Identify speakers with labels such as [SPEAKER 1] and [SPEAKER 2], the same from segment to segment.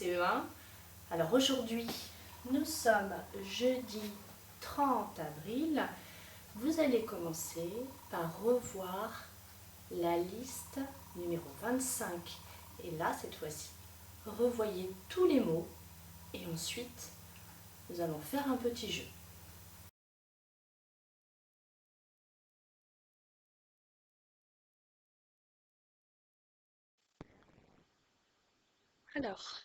[SPEAKER 1] CE1. Alors aujourd'hui, nous sommes jeudi 30 avril. Vous allez commencer par revoir la liste numéro 25. Et là, cette fois-ci, revoyez tous les mots et ensuite, nous allons faire un petit jeu. Alors,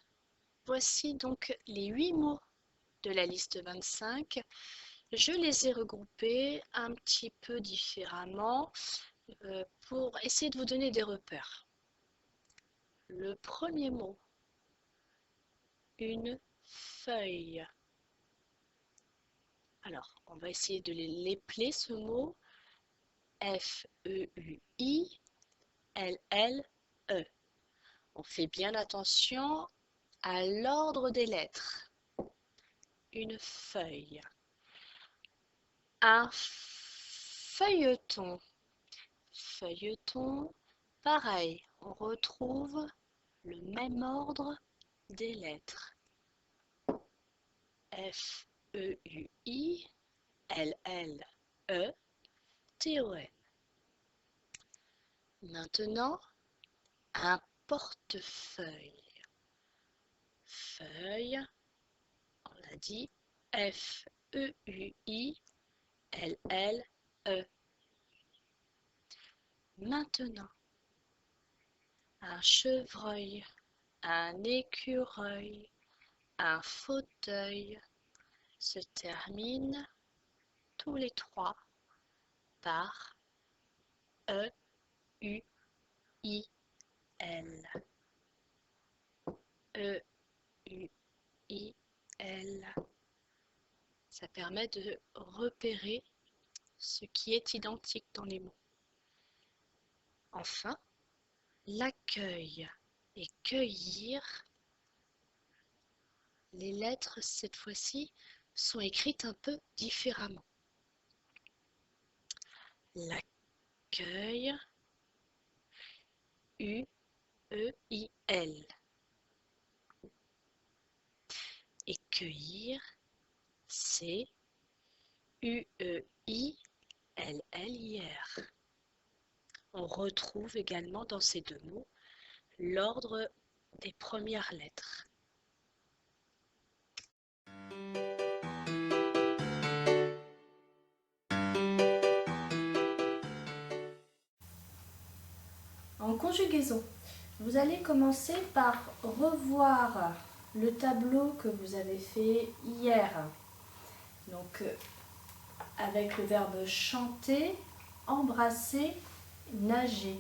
[SPEAKER 1] voici donc les 8 mots de la liste 25. Je les ai regroupés un petit peu différemment pour essayer de vous donner des repères. Le premier mot, une feuille. Alors, on va essayer de l'épeler ce mot. F-E-U-I-L-L-E. On fait bien attention à l'ordre des lettres. Une feuille. Un feuilleton. Feuilleton, pareil, on retrouve le même ordre des lettres. F-E-U-I-L-L-E-T-O-N. Maintenant, un portefeuille. Feuille, on l'a dit, F-E-U-I-L-L-E. Maintenant, un chevreuil, un écureuil, un fauteuil se terminent tous les trois par E-U-I-L. E-U-I-L. Ça permet de repérer ce qui est identique dans les mots. Enfin, l'accueil et cueillir. Les lettres, cette fois-ci, sont écrites un peu différemment. L'accueil, U-E-I-L. Et cueillir, c'est U-E-I-L-L-I-R. On retrouve également dans ces deux mots l'ordre des premières lettres. En conjugaison, vous allez commencer par revoir le tableau que vous avez fait hier. Donc, avec le verbe chanter, embrasser, nager.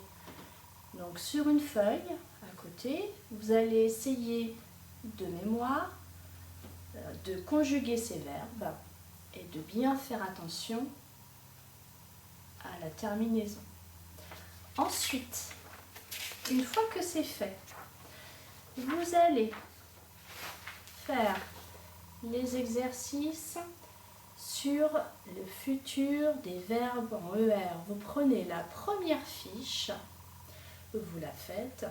[SPEAKER 1] Donc, sur une feuille, à côté, vous allez essayer de mémoire de conjuguer ces verbes et de bien faire attention à la terminaison. Ensuite, une fois que c'est fait, vous allez faire les exercices sur le futur des verbes en ER. Vous prenez la première fiche, vous la faites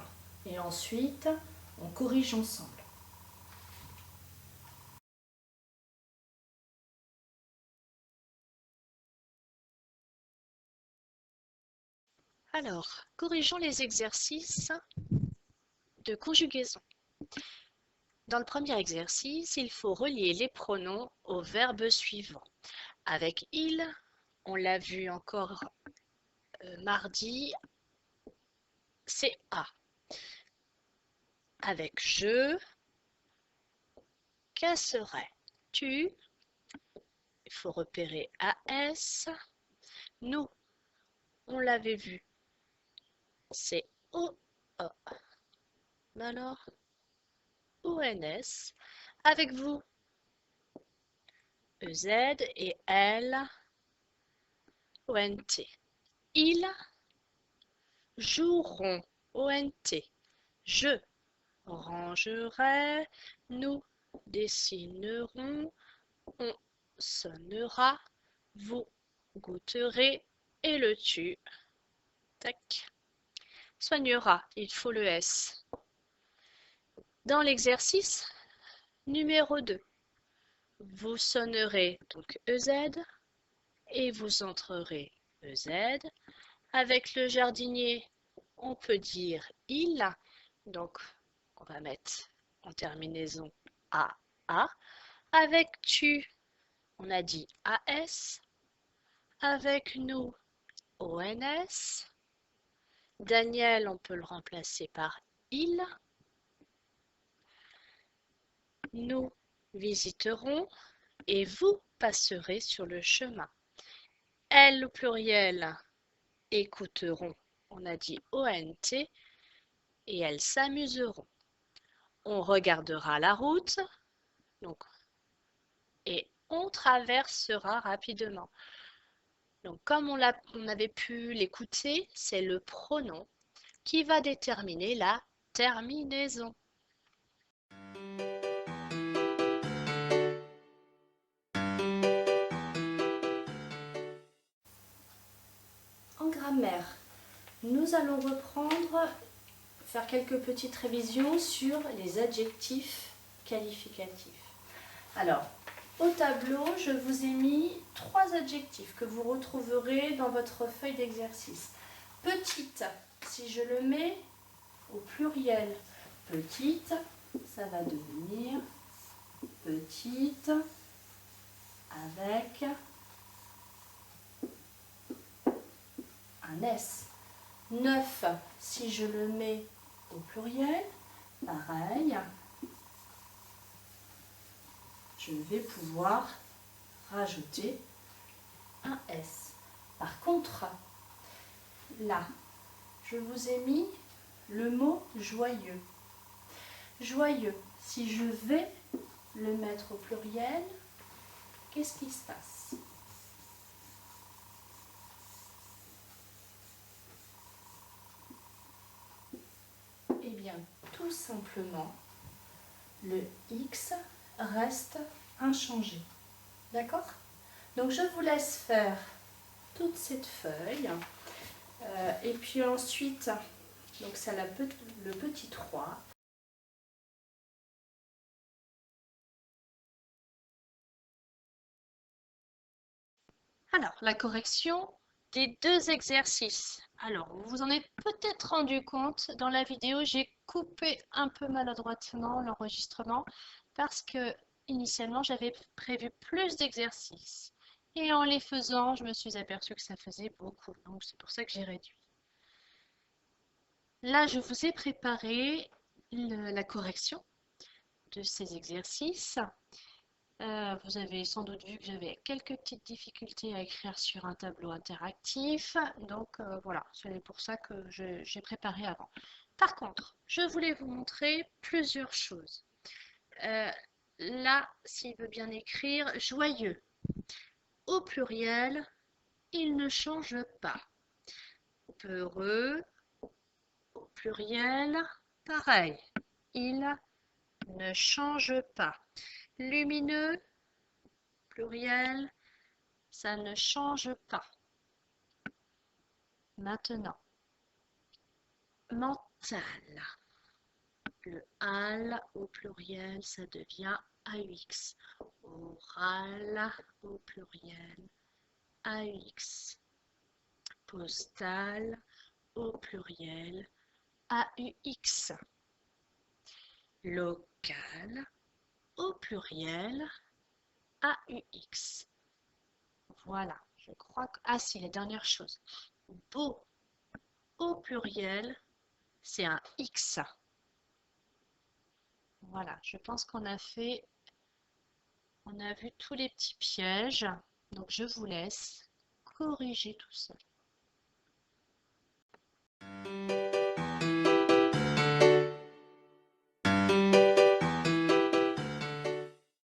[SPEAKER 1] et ensuite on corrige ensemble. Alors, corrigeons les exercices de conjugaison. Dans le premier exercice, il faut relier les pronoms au verbe suivant. Avec il, on l'a vu encore mardi, c'est A. Avec je, casserais-tu? Il faut repérer AS. Nous, on l'avait vu, c'est OE. Alors, ONS. Avec vous, EZ et L, ONT. Ils joueront, ONT. Je rangerai, nous dessinerons, on sonnera, vous goûterez et le tu. Tac. Soignera, il faut le S.
[SPEAKER 2] Dans l'exercice numéro 2, vous sonnerez donc EZ et vous entrerez EZ. Avec le jardinier, on peut dire il. Donc, on va mettre en terminaison AA. Avec tu, on a dit AS. Avec nous, ONS. Daniel, on peut le remplacer par il. Nous visiterons et vous passerez sur le chemin. Elles au pluriel écouteront, on a dit ONT, et elles s'amuseront. On regardera la route, donc, et on traversera rapidement. Donc, comme on avait pu l'écouter, c'est le pronom qui va déterminer la terminaison.
[SPEAKER 1] En grammaire, nous allons faire quelques petites révisions sur les adjectifs qualificatifs. Alors, au tableau, je vous ai mis 3 adjectifs que vous retrouverez dans votre feuille d'exercice. Petite, si je le mets au pluriel, petite, ça va devenir petite avec un S. 9, si je le mets au pluriel, pareil, je vais pouvoir rajouter un S. Par contre, là, je vous ai mis le mot joyeux. Joyeux, si je vais le mettre au pluriel, qu'est-ce qui se passe? Eh bien, tout simplement, le X reste inchangé. D'accord? Donc, je vous laisse faire toute cette feuille. Et puis ensuite, donc c'est le petit 3.
[SPEAKER 2] Alors, la correction des 2 exercices. Alors, vous vous en êtes peut-être rendu compte, dans la vidéo, j'ai coupé un peu maladroitement l'enregistrement parce que initialement, j'avais prévu plus d'exercices. Et en les faisant, je me suis aperçue que ça faisait beaucoup. Donc, c'est pour ça que j'ai réduit. Là, je vous ai préparé la correction de ces exercices. Vous avez sans doute vu que j'avais quelques petites difficultés à écrire sur un tableau interactif. Donc voilà, c'est pour ça que j'ai préparé avant. Par contre, je voulais vous montrer plusieurs choses. Là, s'il veut bien écrire, joyeux. Au pluriel, il ne change pas. Peureux, au pluriel, pareil. Il ne change pas. Lumineux, pluriel, ça ne change pas. Maintenant, mental. Le al au pluriel, ça devient AUX. Oral au pluriel, AUX. Postal au pluriel, AUX. Local au pluriel, AUX. Voilà, je crois que... Ah si, la dernière chose. Beau au pluriel, c'est un X. Voilà, je pense qu'on a vu tous les petits pièges. Donc je vous laisse corriger tout ça.